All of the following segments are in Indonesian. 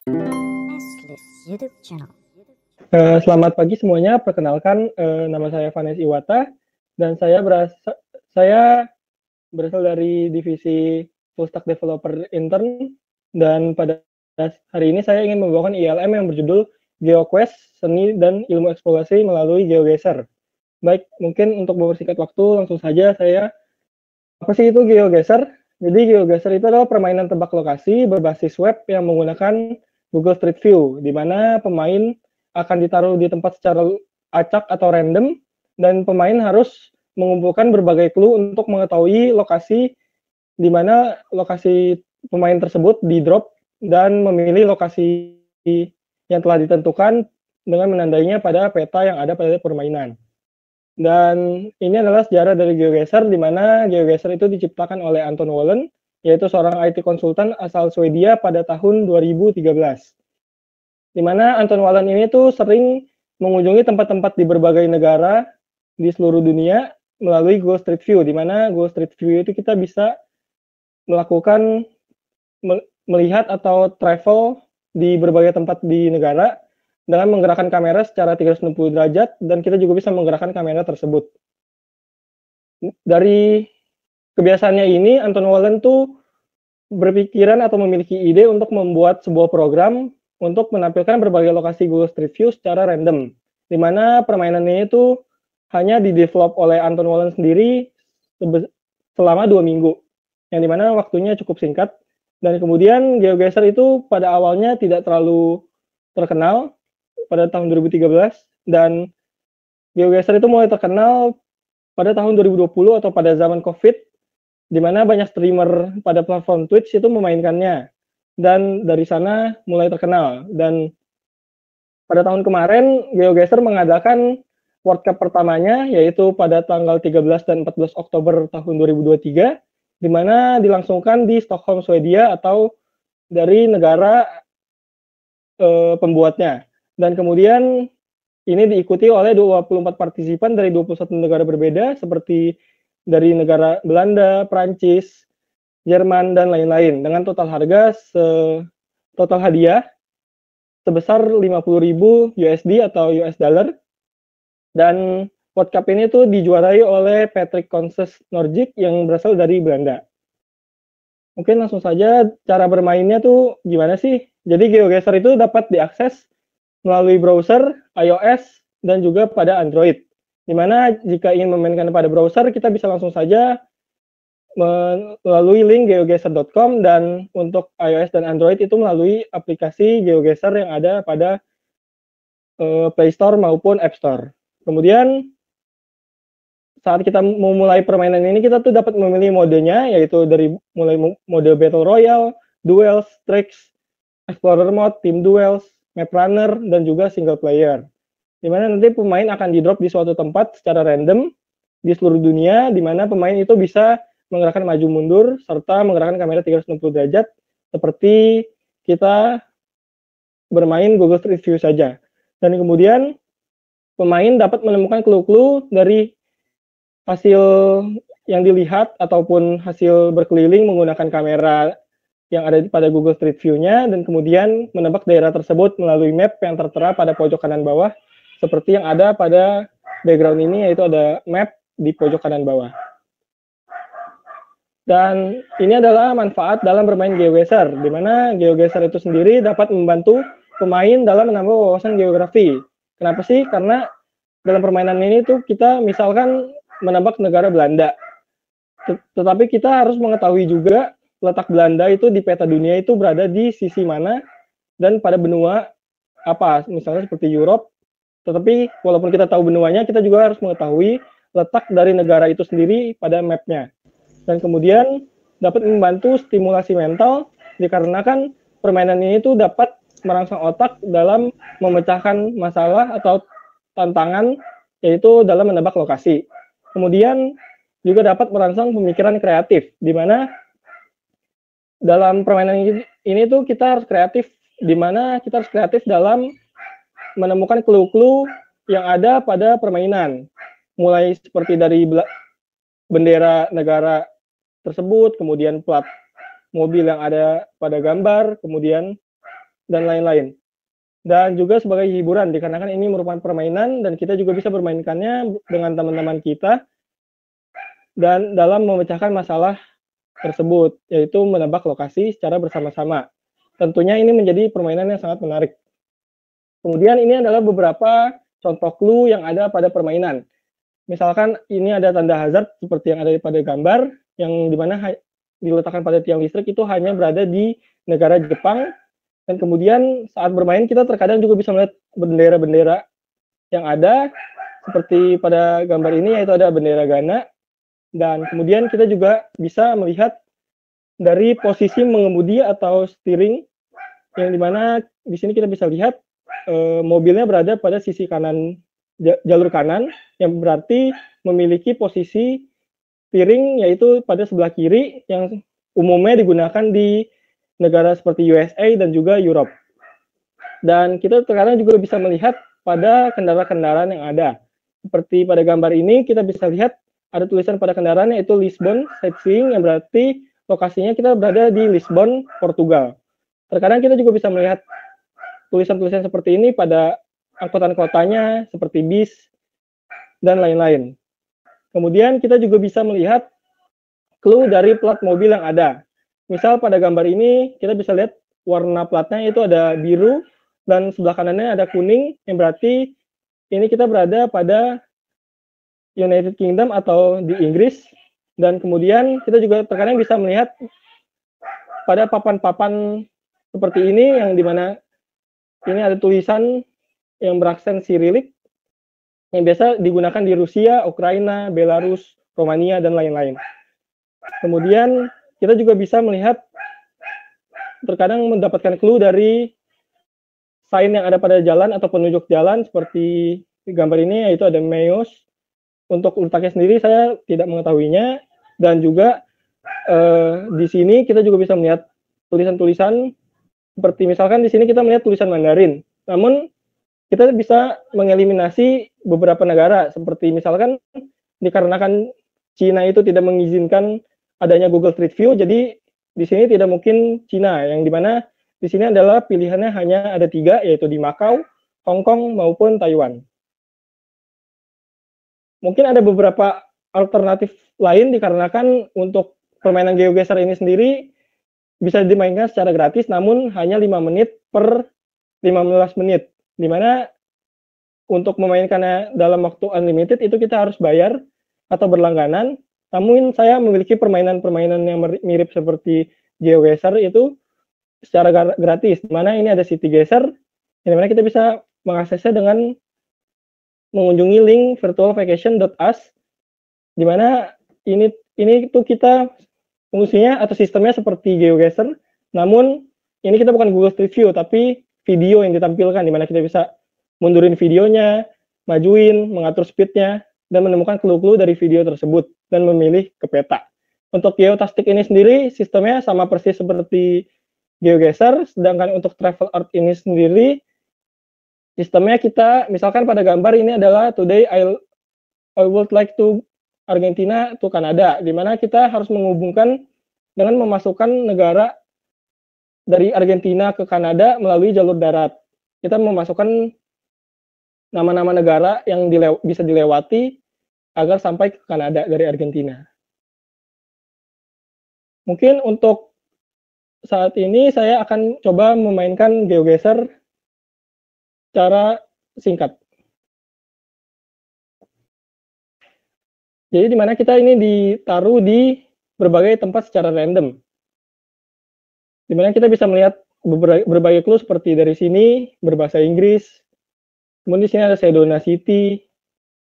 Nestlist YouTube channel. Selamat pagi semuanya. Perkenalkan, nama saya Vanes Iwata dan saya berasal dari divisi Full Stack Developer Intern, dan pada hari ini saya ingin membawakan ILM yang berjudul GeoQuest, Seni dan Ilmu Eksplorasi melalui GeoGuessr. Baik, mungkin untuk mempersingkat waktu, langsung saja apa sih itu GeoGuessr? Jadi GeoGuessr itu adalah permainan tebak lokasi berbasis web yang menggunakan Google Street View, di mana pemain akan ditaruh di tempat secara acak atau random, dan pemain harus mengumpulkan berbagai clue untuk mengetahui lokasi di mana lokasi pemain tersebut di drop, dan memilih lokasi yang telah ditentukan dengan menandainya pada peta yang ada pada permainan. Dan ini adalah sejarah dari GeoGuessr, di mana GeoGuessr itu diciptakan oleh Anton Wallen, yaitu seorang IT konsultan asal Swedia pada tahun 2013. Di mana Anton Wallen ini tuh sering mengunjungi tempat-tempat di berbagai negara di seluruh dunia melalui Google Street View, di mana Google Street View itu kita bisa melakukan melihat atau travel di berbagai tempat di negara dengan menggerakkan kamera secara 360 derajat, dan kita juga bisa menggerakkan kamera tersebut. Dari kebiasaannya ini, Anton Wallen tuh berpikiran atau memiliki ide untuk membuat sebuah program untuk menampilkan berbagai lokasi Google Street View secara random, di mana permainan ini tuh hanya di-develop oleh Anton Wallen sendiri selama 2 minggu, yang dimana waktunya cukup singkat. Dan kemudian GeoGuessr itu pada awalnya tidak terlalu terkenal pada tahun 2013, dan GeoGuessr itu mulai terkenal pada tahun 2020 atau pada zaman COVID, di mana banyak streamer pada platform Twitch itu memainkannya, dan dari sana mulai terkenal. Dan pada tahun kemarin GeoGuessr mengadakan World Cup pertamanya, yaitu pada tanggal 13 dan 14 Oktober tahun 2023, di mana dilangsungkan di Stockholm, Swedia, atau dari negara pembuatnya. Dan kemudian ini diikuti oleh 24 partisipan dari 21 negara berbeda, seperti dari negara Belanda, Prancis, Jerman, dan lain-lain, dengan total total hadiah sebesar 50.000 USD atau US dollar. Dan World Cup ini tuh dijuarai oleh Patrick Conses Nordic yang berasal dari Belanda. Mungkin langsung saja cara bermainnya tuh gimana sih? Jadi GeoGuessr itu dapat diakses melalui browser, iOS, dan juga pada Android. Dimana jika ingin memainkan pada browser, kita bisa langsung saja melalui link geoguessr.com, dan untuk iOS dan Android itu melalui aplikasi GeoGuessr yang ada pada Play Store maupun App Store. Kemudian saat kita memulai permainan ini, kita tuh dapat memilih modenya, yaitu dari mulai mode Battle Royale, Duels, Tricks, Explorer Mode, Team Duels, Map Runner, dan juga Single Player. Di mana nanti pemain akan di-drop di suatu tempat secara random di seluruh dunia, di mana pemain itu bisa menggerakkan maju mundur, serta menggerakkan kamera 360 derajat, seperti kita bermain Google Street View saja. Dan kemudian pemain dapat menemukan clue-clue dari hasil yang dilihat ataupun hasil berkeliling menggunakan kamera yang ada pada Google Street View-nya, dan kemudian menebak daerah tersebut melalui map yang tertera pada pojok kanan bawah, seperti yang ada pada background ini, yaitu ada map di pojok kanan bawah. Dan ini adalah manfaat dalam bermain GeoGuessr, di mana GeoGuessr itu sendiri dapat membantu pemain dalam menambah wawasan geografi. Kenapa sih? Karena dalam permainan ini tuh kita misalkan menebak negara Belanda, tetapi kita harus mengetahui juga letak Belanda itu di peta dunia itu berada di sisi mana dan pada benua apa, misalnya seperti Europe. Tetapi walaupun kita tahu benuanya, kita juga harus mengetahui letak dari negara itu sendiri pada mapnya. Dan kemudian dapat membantu stimulasi mental, dikarenakan permainan ini tuh dapat merangsang otak dalam memecahkan masalah atau tantangan, yaitu dalam menebak lokasi. Kemudian juga dapat merangsang pemikiran kreatif, di mana dalam permainan ini tuh kita harus kreatif, di mana kita harus kreatif dalam menemukan clue-clue yang ada pada permainan, mulai seperti dari bendera negara tersebut, kemudian plat mobil yang ada pada gambar, kemudian dan lain-lain. Dan juga sebagai hiburan, dikarenakan ini merupakan permainan dan kita juga bisa bermainkannya dengan teman-teman kita dan dalam memecahkan masalah tersebut, yaitu menebak lokasi secara bersama-sama. Tentunya ini menjadi permainan yang sangat menarik. Kemudian ini adalah beberapa contoh clue yang ada pada permainan. Misalkan ini ada tanda hazard seperti yang ada pada gambar, yang dimana diletakkan pada tiang listrik itu hanya berada di negara Jepang. Dan kemudian saat bermain kita terkadang juga bisa melihat bendera-bendera yang ada, seperti pada gambar ini yaitu ada bendera Ghana. Dan kemudian kita juga bisa melihat dari posisi mengemudi atau steering, yang dimana di sini kita bisa lihat mobilnya berada pada sisi kanan, jalur kanan, yang berarti memiliki posisi steering yaitu pada sebelah kiri, yang umumnya digunakan di negara seperti USA dan juga Europe. Dan kita terkadang juga bisa melihat pada kendaraan-kendaraan yang ada. Seperti pada gambar ini kita bisa lihat ada tulisan pada kendaraan yaitu Lisbon Sightseeing, yang berarti lokasinya kita berada di Lisbon, Portugal. Terkadang kita juga bisa melihat tulisan-tulisan seperti ini pada angkutan kotanya seperti bis dan lain-lain. Kemudian kita juga bisa melihat clue dari plat mobil yang ada. Misal pada gambar ini kita bisa lihat warna platnya itu ada biru dan sebelah kanannya ada kuning, yang berarti ini kita berada pada United Kingdom atau di Inggris. Dan kemudian kita juga terkadang bisa melihat pada papan-papan seperti ini, yang dimana ini ada tulisan yang beraksen Sirilik yang biasa digunakan di Rusia, Ukraina, Belarus, Romania, dan lain-lain. Kemudian kita juga bisa melihat terkadang mendapatkan clue dari sign yang ada pada jalan atau penunjuk jalan seperti di gambar ini, yaitu ada Meos. Untuk letaknya sendiri saya tidak mengetahuinya, dan juga di sini kita juga bisa melihat tulisan-tulisan seperti misalkan di sini kita melihat tulisan Mandarin. Namun kita bisa mengeliminasi beberapa negara, seperti misalkan dikarenakan Cina itu tidak mengizinkan adanya Google Street View, jadi di sini tidak mungkin Cina, yang dimana di sini adalah pilihannya hanya ada 3, yaitu di Macau, Hong Kong, maupun Taiwan. Mungkin ada beberapa alternatif lain, dikarenakan untuk permainan GeoGuessr ini sendiri bisa dimainkan secara gratis, namun hanya 5 menit per 15 menit, dimana untuk memainkannya dalam waktu unlimited itu kita harus bayar atau berlangganan. Namun saya memiliki permainan-permainan yang mirip seperti GeoGuessr itu secara gratis, di mana ini ada City Guesser, di mana kita bisa mengaksesnya dengan mengunjungi link virtualvacation.us, di mana ini itu kita fungsinya atau sistemnya seperti GeoGuessr, namun ini kita bukan Google Street View, tapi video yang ditampilkan, di mana kita bisa mundurin videonya, majuin, mengatur speednya, dan menemukan clue-clue dari video tersebut, dan memilih ke peta. Untuk Geotastic ini sendiri, sistemnya sama persis seperti GeoGuessr, sedangkan untuk Travel Art ini sendiri, sistemnya kita, misalkan pada gambar ini adalah Today I would like to Argentina to Kanada, di mana kita harus menghubungkan dengan memasukkan negara dari Argentina ke Kanada melalui jalur darat. Kita memasukkan nama-nama negara yang bisa dilewati agar sampai ke Kanada dari Argentina. Mungkin untuk saat ini saya akan coba memainkan GeoGuessr secara singkat. Jadi di mana kita ini ditaruh di berbagai tempat secara random. Di mana kita bisa melihat berbagai clue seperti dari sini berbahasa Inggris. Kemudian di sini ada Sedona City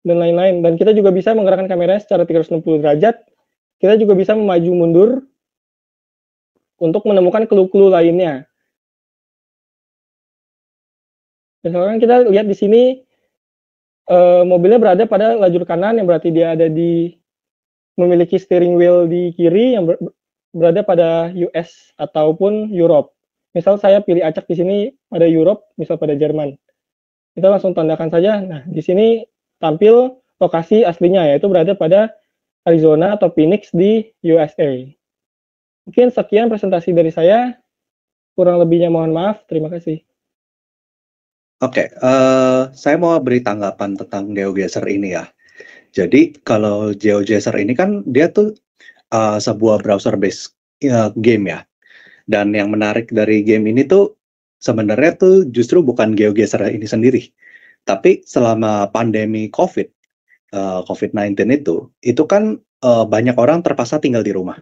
dan lain-lain. Dan kita juga bisa menggerakkan kameranya secara 360 derajat. Kita juga bisa memaju mundur untuk menemukan clue-clue lainnya. Misalkan kita lihat di sini mobilnya berada pada lajur kanan, yang berarti dia ada memiliki steering wheel di kiri yang berada pada US ataupun Europe. Misal saya pilih acak di sini pada Europe, misal pada Jerman. Kita langsung tandakan saja. Nah, di sini tampil lokasi aslinya, yaitu berada pada Arizona atau Phoenix di USA. Mungkin sekian presentasi dari saya. Kurang lebihnya mohon maaf. Terima kasih. Oke, saya mau beri tanggapan tentang GeoGuessr ini ya. Jadi kalau GeoGuessr ini kan dia tuh sebuah browser based game ya. Dan yang menarik dari game ini tuh sebenarnya tuh justru bukan GeoGuessr ini sendiri, tapi selama pandemi COVID-19 itu kan banyak orang terpaksa tinggal di rumah,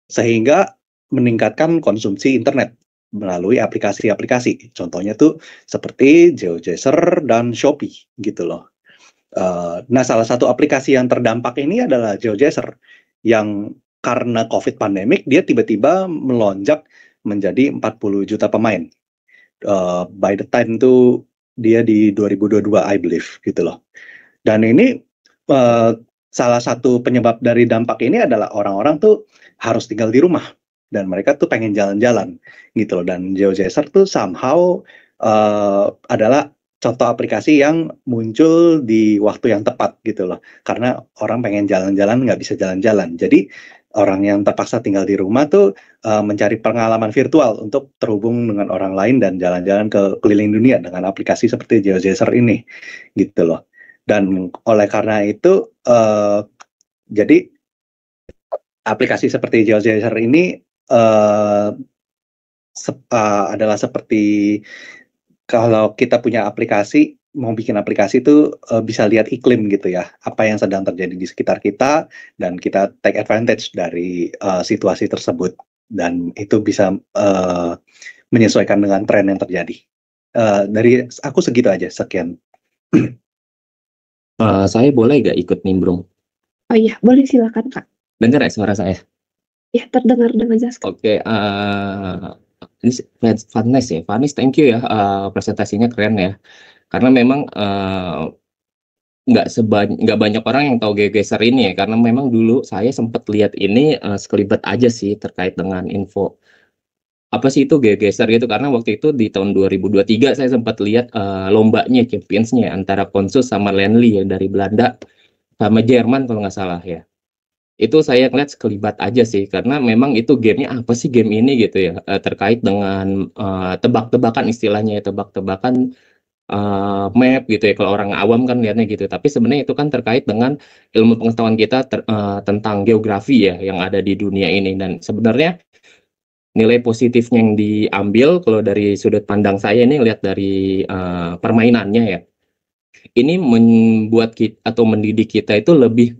sehingga meningkatkan konsumsi internet melalui aplikasi-aplikasi. Contohnya tuh seperti GeoGuessr dan Shopee gitu loh. Nah, salah satu aplikasi yang terdampak ini adalah GeoGuessr, yang karena COVID pandemic dia tiba-tiba melonjak menjadi 40 juta pemain. By the time itu dia di 2022 I believe gitu loh. Dan ini salah satu penyebab dari dampak ini adalah orang-orang tuh harus tinggal di rumah dan mereka tuh pengen jalan-jalan gitu loh. Dan GeoGuessr tuh somehow adalah contoh aplikasi yang muncul di waktu yang tepat gitu loh, karena orang pengen jalan-jalan nggak bisa jalan-jalan, jadi orang yang terpaksa tinggal di rumah tuh mencari pengalaman virtual untuk terhubung dengan orang lain dan jalan-jalan ke keliling dunia dengan aplikasi seperti GeoGuessr ini gitu loh. Dan oleh karena itu jadi aplikasi seperti GeoGuessr ini adalah seperti kalau kita punya aplikasi, mau bikin aplikasi itu bisa lihat iklim gitu ya, apa yang sedang terjadi di sekitar kita, dan kita take advantage dari situasi tersebut, dan itu bisa menyesuaikan dengan tren yang terjadi. Dari aku segitu aja, sekian. Saya boleh nggak ikut nimbrung? Oh iya, boleh silakan Kak. Dengar ya suara saya? Ya, terdengar dengan jelas. Oke, ini Vanes ya, Vanes, thank you ya, presentasinya keren ya. Karena memang nggak banyak orang yang tahu GeoGuessr ini ya, karena memang dulu saya sempat lihat ini sekelibat aja sih terkait dengan info apa sih itu GeoGuessr gitu, karena waktu itu di tahun 2023 saya sempat lihat lombanya, championsnya antara Consus sama Lenly ya, dari Belanda sama Jerman kalau nggak salah ya. Itu saya ngeliat sekelibat aja sih, karena memang itu gamenya apa sih game ini gitu ya, terkait dengan tebak-tebakan, istilahnya ya, tebak-tebakan map gitu ya, kalau orang awam kan lihatnya gitu, tapi sebenarnya itu kan terkait dengan ilmu pengetahuan kita tentang geografi ya yang ada di dunia ini. Dan sebenarnya nilai positifnya yang diambil kalau dari sudut pandang saya ini, lihat dari permainannya ya, ini membuat kita atau mendidik kita itu lebih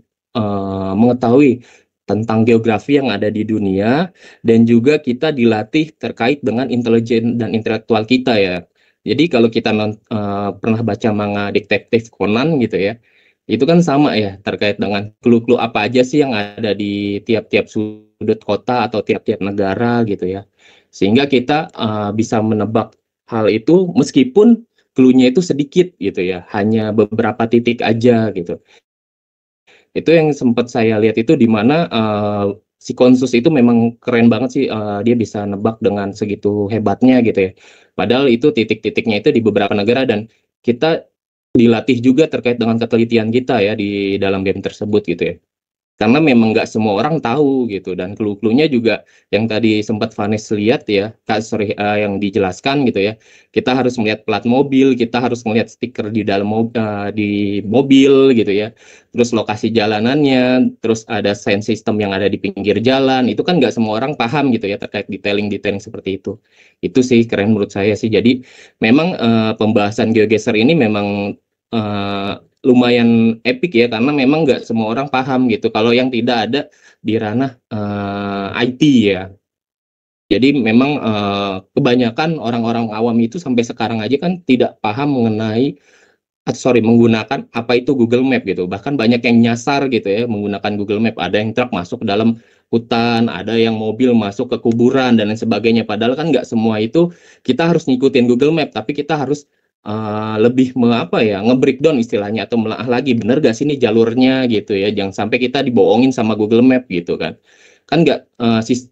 mengetahui tentang geografi yang ada di dunia, dan juga kita dilatih terkait dengan intelijen dan intelektual kita ya. Jadi kalau kita pernah baca manga Detektif Conan gitu ya, itu kan sama ya, terkait dengan clue-clue apa aja sih yang ada di tiap-tiap sudut kota atau tiap-tiap negara gitu ya, sehingga kita bisa menebak hal itu meskipun clue-nya itu sedikit gitu ya, hanya beberapa titik aja gitu. Itu yang sempat saya lihat itu, di mana si Consus itu memang keren banget sih, dia bisa nebak dengan segitu hebatnya gitu ya. Padahal itu titik-titiknya itu di beberapa negara, dan kita dilatih juga terkait dengan ketelitian kita ya di dalam game tersebut gitu ya. Karena memang nggak semua orang tahu gitu, dan clue-cluenya juga yang tadi sempat Vanes lihat ya, yang dijelaskan gitu ya. Kita harus melihat plat mobil, kita harus melihat stiker di dalam di mobil gitu ya. Terus lokasi jalanannya, terus ada sound system yang ada di pinggir jalan. Itu kan nggak semua orang paham gitu ya, terkait detailing-detailing seperti itu. Itu sih keren menurut saya sih. Jadi memang pembahasan GeoGuessr ini memang lumayan epic ya, karena memang nggak semua orang paham gitu kalau yang tidak ada di ranah IT ya. Jadi memang kebanyakan orang-orang awam itu sampai sekarang aja kan tidak paham mengenai menggunakan apa itu Google Map gitu. Bahkan banyak yang nyasar gitu ya menggunakan Google Map. Ada yang truk masuk ke dalam hutan, ada yang mobil masuk ke kuburan dan lain sebagainya. Padahal kan nggak semua itu kita harus ngikutin Google Map, tapi kita harus lebih nge-breakdown istilahnya, atau melaah lagi, bener gak sih ini jalurnya gitu ya, jangan sampai kita dibohongin sama Google Map gitu kan nggak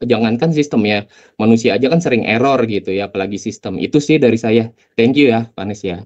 jangankan sistem ya, manusia aja kan sering error gitu ya, apalagi sistem. Itu sih dari saya. Thank you ya Vanes ya.